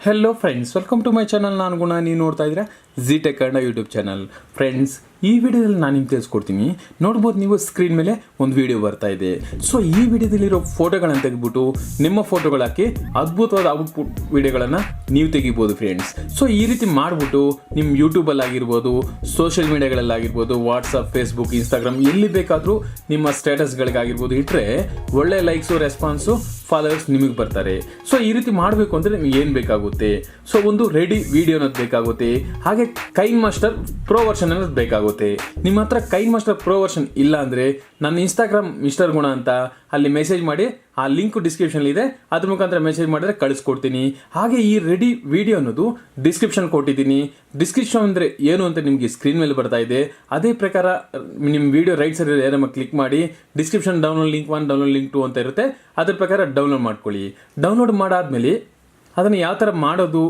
Hello friends, welcome to my channel. ನಾನು ಗುಣ, ನೀವು ನೋಡ್ತಾ ಇದ್ದೀರಾ G tech Kannada YouTube channel. Friends, ಈ ವಿಡಿಯೋದಲ್ಲಿ ನಾನು ನಿಮ್ಗೆ ತಿಳಿಸ್ಕೊಡ್ತೀನಿ. ನೋಡ್ಬೋದು ನೀವು ಸ್ಕ್ರೀನ್ ಮೇಲೆ ಒಂದು ವಿಡಿಯೋ ಬರ್ತಾ ಇದೆ. ಸೊ ಈ ವಿಡಿಯೋದಲ್ಲಿರೋ ಫೋಟೋಗಳನ್ನು ತೆಗೆದ್ಬಿಟ್ಟು ನಿಮ್ಮ ಫೋಟೋಗಳು ಹಾಕಿ ಅದ್ಭುತವಾದ ಔಟ್ಪುಟ್ ವಿಡಿಯೋಗಳನ್ನು ನೀವು ತೆಗಿಬೋದು ಫ್ರೆಂಡ್ಸ್. ಸೊ ಈ ರೀತಿ ಮಾಡಿಬಿಟ್ಟು ನಿಮ್ಮ ಯೂಟ್ಯೂಬಲ್ಲಿ ಆಗಿರ್ಬೋದು, ಸೋಷಿಯಲ್ ಮೀಡಿಯಾಗಳಲ್ಲಾಗಿರ್ಬೋದು, ವಾಟ್ಸಪ್, ಫೇಸ್ಬುಕ್, ಇನ್ಸ್ಟಾಗ್ರಾಮ್ ಎಲ್ಲಿ ಬೇಕಾದರೂ ನಿಮ್ಮ ಸ್ಟೇಟಸ್ಗಳಿಗಾಗಿರ್ಬೋದು ಇಟ್ಟರೆ ಒಳ್ಳೆ ಲೈಕ್ಸು, ರೆಸ್ಪಾನ್ಸು, ಫಾಲೋವರ್ಸ್ ನಿಮಗೆ ಬರ್ತಾರೆ. ಸೊ ಈ ರೀತಿ ಮಾಡಬೇಕು ಅಂದರೆ ನಿಮ್ಗೆ ಏನು ಬೇಕಾಗುತ್ತೆ? ಸೊ ಒಂದು ರೆಡಿ ವಿಡಿಯೋ ಅನ್ನೋದು ಬೇಕಾಗುತ್ತೆ. ಹಾಗೆ ಕೈನ್ಮಾಸ್ಟರ್ ಪ್ರೋ ವರ್ಷನ್ ಅನ್ನೋದು ಬೇಕಾಗುತ್ತೆ. ನಿಮ್ಮ ಹತ್ರ ಕೈನ್ಮಾಸ್ಟರ್ ಪ್ರೋ ವರ್ಷನ್ ಇಲ್ಲ ಅಂದರೆ ನನ್ನ ಇನ್ಸ್ಟಾಗ್ರಾಮ್ ಮಿಸ್ಟರ್ ಗುಣ ಅಂತ ಅಲ್ಲಿ ಮೆಸೇಜ್ ಮಾಡಿ, ಆ ಲಿಂಕ್ ಡಿಸ್ಕ್ರಿಪ್ಷನ್ ಇದೆ, ಅದ್ರ ಮುಖಾಂತರ ಮೆಸೇಜ್ ಮಾಡಿದ್ರೆ ಕಳಿಸ್ಕೊಡ್ತೀನಿ. ಹಾಗೆ ಈ ರೆಡಿ ವಿಡಿಯೋ ಅನ್ನೋದು ಡಿಸ್ಕ್ರಿಪ್ಷನ್ ಕೊಟ್ಟಿದ್ದೀನಿ. ಡಿಸ್ಕ್ರಿಪ್ಷನ್ ಅಂದರೆ ಏನು ಅಂತ ನಿಮಗೆ ಸ್ಕ್ರೀನ್ ಮೇಲೆ ಬರ್ತಾ ಇದೆ. ಅದೇ ಪ್ರಕಾರ ನಿಮ್ಮ ವಿಡಿಯೋ ರೈಟ್ ಸೈಡ್ ಏನಮ್ಮ ಕ್ಲಿಕ್ ಮಾಡಿ description download link 1, download link 2 ಅಂತ ಇರುತ್ತೆ. ಅದ್ರ ಪ್ರಕಾರ ಡೌನ್ಲೋಡ್ ಮಾಡ್ಕೊಳ್ಳಿ. ಡೌನ್ಲೋಡ್ ಮಾಡಾದ್ಮೇಲೆ ಅದನ್ನು ಯಾವ ಥರ ಮಾಡೋದು,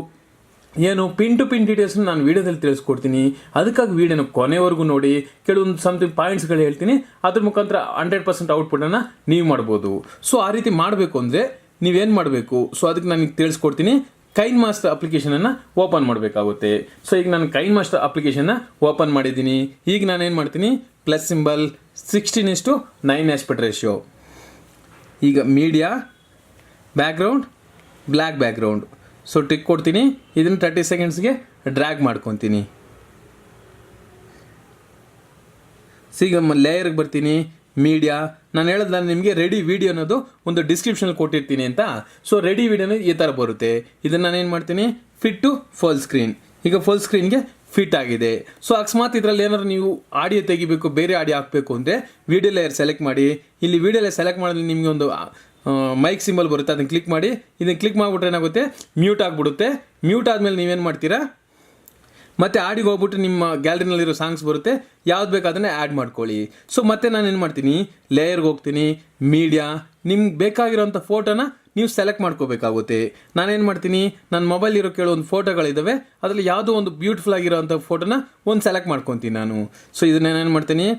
ಏನು ಪಿನ್ ಟು ಪಿನ್ ಡೀಟೇಲ್ಸ್ನ ನಾನು ವೀಡಿಯೋದಲ್ಲಿ ತಿಳಿಸ್ಕೊಡ್ತೀನಿ. ಅದಕ್ಕಾಗಿ ವೀಡಿಯೋನ ಕೊನೆವರೆಗೂ ನೋಡಿ. ಕೆಲವೊಂದು ಸಮಥಿಂಗ್ ಪಾಯಿಂಟ್ಸ್ಗಳು ಹೇಳ್ತೀನಿ, ಅದ್ರ ಮುಖಾಂತರ 100% ಔಟ್ಪುಟನ್ನು ನೀವು ಮಾಡ್ಬೋದು. ಸೊ ಆ ರೀತಿ ಮಾಡಬೇಕು ಅಂದರೆ ನೀವೇನು ಮಾಡಬೇಕು? ಸೊ ಅದಕ್ಕೆ ನಾನು ತಿಳಿಸ್ಕೊಡ್ತೀನಿ. ಕೈನ್ಮಾಸ್ಟರ್ ಅಪ್ಲಿಕೇಶನನ್ನು ಓಪನ್ ಮಾಡಬೇಕಾಗುತ್ತೆ. ಸೊ ಈಗ ನಾನು ಕೈನ್ಮಾಸ್ಟರ್ ಅಪ್ಲಿಕೇಶನ್ನ ಓಪನ್ ಮಾಡಿದ್ದೀನಿ. ಈಗ ನಾನೇನು ಮಾಡ್ತೀನಿ, ಪ್ಲಸ್ ಸಿಂಬಲ್ 16:9 ಆಸ್ಪೆಕ್ಟ್ ರೇಷಿಯೋ. ಈಗ media, background, black background. So tick ಕೊಡ್ತೀನಿ. ಇದನ್ನು 30 ಸೆಕೆಂಡ್ಸ್ಗೆ ಡ್ರ್ಯಾಗ್ ಮಾಡ್ಕೊತೀನಿ. ಈಗ ಲೇಯರ್ಗೆ ಬರ್ತೀನಿ, ಮೀಡಿಯಾ. ನಾನು ಹೇಳಿದ ನಿಮಗೆ ರೆಡಿ ವಿಡಿಯೋ ಅನ್ನೋದು ಒಂದು ಡಿಸ್ಕ್ರಿಪ್ಷನಲ್ಲಿ ಕೊಟ್ಟಿರ್ತೀನಿ ಅಂತ. ಸೊ ರೆಡಿ ವಿಡಿಯೋನ ಈ ಥರ ಬರುತ್ತೆ. ಇದನ್ನು ನಾನೇನು ಮಾಡ್ತೀನಿ, ಫಿಟ್ ಟು ಫುಲ್ ಸ್ಕ್ರೀನ್. ಈಗ ಫುಲ್ ಸ್ಕ್ರೀನ್ಗೆ ಫಿಟ್ ಆಗಿದೆ. ಸೊ ಅಕಸ್ಮಾತ್ ಇದರಲ್ಲಿ ಏನಾದ್ರು ನೀವು ಆಡಿಯೋ ತೆಗಿಬೇಕು, ಬೇರೆ ಆಡಿಯೋ ಹಾಕಬೇಕು ಅಂದರೆ ವಿಡಿಯೋ ಲೇಯರ್ ಸೆಲೆಕ್ಟ್ ಮಾಡಿ. ಇಲ್ಲಿ ವಿಡಿಯೋ ಲೇಯರ್ ಸೆಲೆಕ್ಟ್ ಮಾಡಿದ್ರೆ ನಿಮಗೆ ಒಂದು ಮೈಕ್ ಸಿಂಬಲ್ ಬರುತ್ತೆ, ಅದನ್ನು ಕ್ಲಿಕ್ ಮಾಡಿ. ಇದನ್ನು ಕ್ಲಿಕ್ ಮಾಡಿಬಿಟ್ರೆ ಏನಾಗುತ್ತೆ, ಮ್ಯೂಟ್ ಆಗಿಬಿಡುತ್ತೆ. ಮ್ಯೂಟ್ ಆದಮೇಲೆ ನೀವೇನು ಮಾಡ್ತೀರಾ, ಮತ್ತೆ ಆಡಿಗೆ ಹೋಗ್ಬಿಟ್ಟು ನಿಮ್ಮ ಗ್ಯಾಲರಿನಲ್ಲಿರೋ ಸಾಂಗ್ಸ್ ಬರುತ್ತೆ, ಯಾವ್ದು ಬೇಕು ಅದನ್ನೇ ಆ್ಯಡ್ ಮಾಡ್ಕೊಳ್ಳಿ. ಸೊ ಮತ್ತೆ ನಾನು ಏನು ಮಾಡ್ತೀನಿ, ಲೇಯರ್ಗೆ ಹೋಗ್ತೀನಿ, ಮೀಡಿಯಾ. ನಿಮ್ಗೆ ಬೇಕಾಗಿರೋಂಥ ಫೋಟೋನ ನೀವು ಸೆಲೆಕ್ಟ್ ಮಾಡ್ಕೋಬೇಕಾಗುತ್ತೆ. ನಾನೇನು ಮಾಡ್ತೀನಿ, ನನ್ನ ಮೊಬೈಲ್ ಇರೋ ಕೆಲವೊಂದು ಫೋಟೋಗಳಿದ್ದಾವೆ, ಅದರಲ್ಲಿ ಯಾವುದೋ ಒಂದು ಬ್ಯೂಟಿಫುಲ್ ಆಗಿರೋಂಥ ಫೋಟೋನ ಒಂದು ಸೆಲೆಕ್ಟ್ ಮಾಡ್ಕೊತೀನಿ ನಾನು. ಸೊ ಇದನ್ನೇನು ಮಾಡ್ತೀನಿ,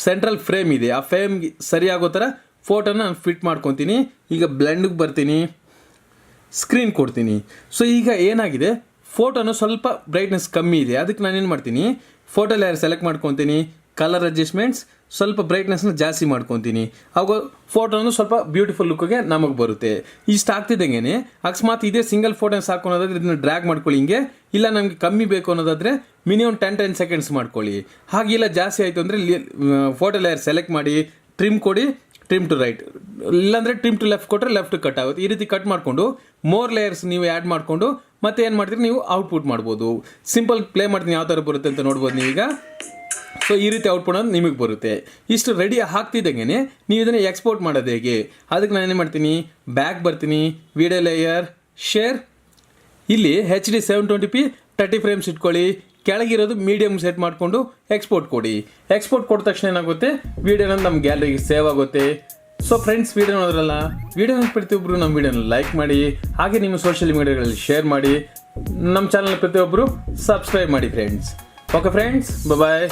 ಸೆಂಟ್ರಲ್ ಫ್ರೇಮ್ ಇದೆ, ಆ ಫ್ರೇಮ್ಗೆ ಸರಿಯಾಗೋ ಥರ ಫೋಟೋನ ನಾನು ಫಿಟ್ ಮಾಡ್ಕೊತೀನಿ. ಈಗ ಬ್ಲೆಂಡಿಗೆ ಬರ್ತೀನಿ, ಸ್ಕ್ರೀನ್ ಕೊಡ್ತೀನಿ. ಸೊ ಈಗ ಏನಾಗಿದೆ, ಫೋಟೋನು ಸ್ವಲ್ಪ ಬ್ರೈಟ್ನೆಸ್ ಕಮ್ಮಿ ಇದೆ. ಅದಕ್ಕೆ ನಾನೇನು ಮಾಡ್ತೀನಿ, ಫೋಟೋ ಲೇಯರ್ ಸೆಲೆಕ್ಟ್ ಮಾಡ್ಕೊತೀನಿ, ಕಲರ್ ಅಡ್ಜಸ್ಟ್ಮೆಂಟ್ಸ್, ಸ್ವಲ್ಪ ಬ್ರೈಟ್ನೆಸ್ನ ಜಾಸ್ತಿ ಮಾಡ್ಕೊತೀನಿ. ಅವಾಗ ಫೋಟೋನು ಸ್ವಲ್ಪ ಬ್ಯೂಟಿಫುಲ್ ಲುಕ್ಗೆ ನಮಗೆ ಬರುತ್ತೆ. ಇಷ್ಟು ಆಗ್ತಿದ್ದಂಗೆ ಅಕಸ್ಮಾತ್ ಇದೇ ಸಿಂಗಲ್ ಫೋಟೋನ ಸಾಕು ಅನ್ನೋದಾದ್ರೆ ಇದನ್ನು ಡ್ರ್ಯಾಗ್ ಮಾಡ್ಕೊಳ್ಳಿ ಹಿಂಗೆ. ಇಲ್ಲ ನಮಗೆ ಕಮ್ಮಿ ಬೇಕು ಅನ್ನೋದಾದರೆ ಮಿನಿಮಮ್ 10 ಸೆಕೆಂಡ್ಸ್ ಮಾಡ್ಕೊಳ್ಳಿ. ಹಾಗಿಲ್ಲ ಜಾಸ್ತಿ ಆಯಿತು ಅಂದರೆ ಫೋಟೋ ಲೇಯರ್ ಸೆಲೆಕ್ಟ್ ಮಾಡಿ, ಟ್ರಿಮ್ ಕೊಡಿ, ಟ್ರಿಮ್ ಟು ರೈಟ್, ಇಲ್ಲಾಂದರೆ ಟ್ರಿಮ್ ಟು ಲೆಫ್ಟ್ ಕೊಟ್ಟರೆ ಲೆಫ್ಟ್ ಕಟ್ ಆಗುತ್ತೆ. ಈ ರೀತಿ ಕಟ್ ಮಾಡಿಕೊಂಡು ಮೋರ್ ಲೇಯರ್ಸ್ ನೀವು ಆ್ಯಡ್ ಮಾಡಿಕೊಂಡು ಮತ್ತೆ ಏನು ಮಾಡ್ತೀರಿ, ನೀವು ಔಟ್ಪುಟ್ ಮಾಡ್ಬೋದು. ಸಿಂಪಲ್ ಪ್ಲೇ ಮಾಡ್ತೀನಿ, ಯಾವ ಥರ ಬರುತ್ತೆ ಅಂತ ನೋಡ್ಬೋದು ನೀವೀಗ. ಸೊ ಈ ರೀತಿ ಔಟ್ಪುಟ್ ಅನ್ನೋದು ನಿಮಗೆ ಬರುತ್ತೆ. ಇಷ್ಟು ರೆಡಿ ಆಗ್ತಿದ್ದಂಗೆ ನೀವು ಇದನ್ನು ಎಕ್ಸ್ಪೋರ್ಟ್ ಮಾಡೋದು ಹೇಗೆ? ಅದಕ್ಕೆ ನಾನು ಏನು ಮಾಡ್ತೀನಿ, ಬ್ಯಾಕ್ ಬರ್ತೀನಿ, ವಿಡಿಯೋ ಲೇಯರ್, ಶೇರ್. ಇಲ್ಲಿ HD 720p 30 ಫ್ರೇಮ್ಸ್ ಇಟ್ಕೊಳ್ಳಿ. ಕೆಳಗಿರೋದು ಮೀಡಿಯಮ್ ಸೆಟ್ ಮಾಡಿಕೊಂಡು ಎಕ್ಸ್ಪೋರ್ಟ್ ಕೊಡಿ. ಎಕ್ಸ್ಪೋರ್ಟ್ ಕೊಟ್ಟ ತಕ್ಷಣ ಏನಾಗುತ್ತೆ, ವೀಡಿಯೋನ ನಮ್ಮ ಗ್ಯಾಲರಿಗೆ ಸೇವ್ ಆಗುತ್ತೆ. ಸೊ ಫ್ರೆಂಡ್ಸ್, ವೀಡಿಯೋ ನೋಡಿದ್ರಲ್ಲ, ವೀಡಿಯೋನ ಪ್ರತಿಯೊಬ್ಬರು ನಮ್ಮ ವೀಡಿಯೋನ ಲೈಕ್ ಮಾಡಿ, ಹಾಗೆ ನಿಮ್ಮ ಸೋಷಿಯಲ್ ಮೀಡಿಯಾಗಳಲ್ಲಿ ಶೇರ್ ಮಾಡಿ, ನಮ್ಮ ಚಾನಲ್ ಪ್ರತಿಯೊಬ್ಬರು ಸಬ್ಸ್ಕ್ರೈಬ್ ಮಾಡಿ ಫ್ರೆಂಡ್ಸ್. ಓಕೆ ಫ್ರೆಂಡ್ಸ್, ಬಾಯ್.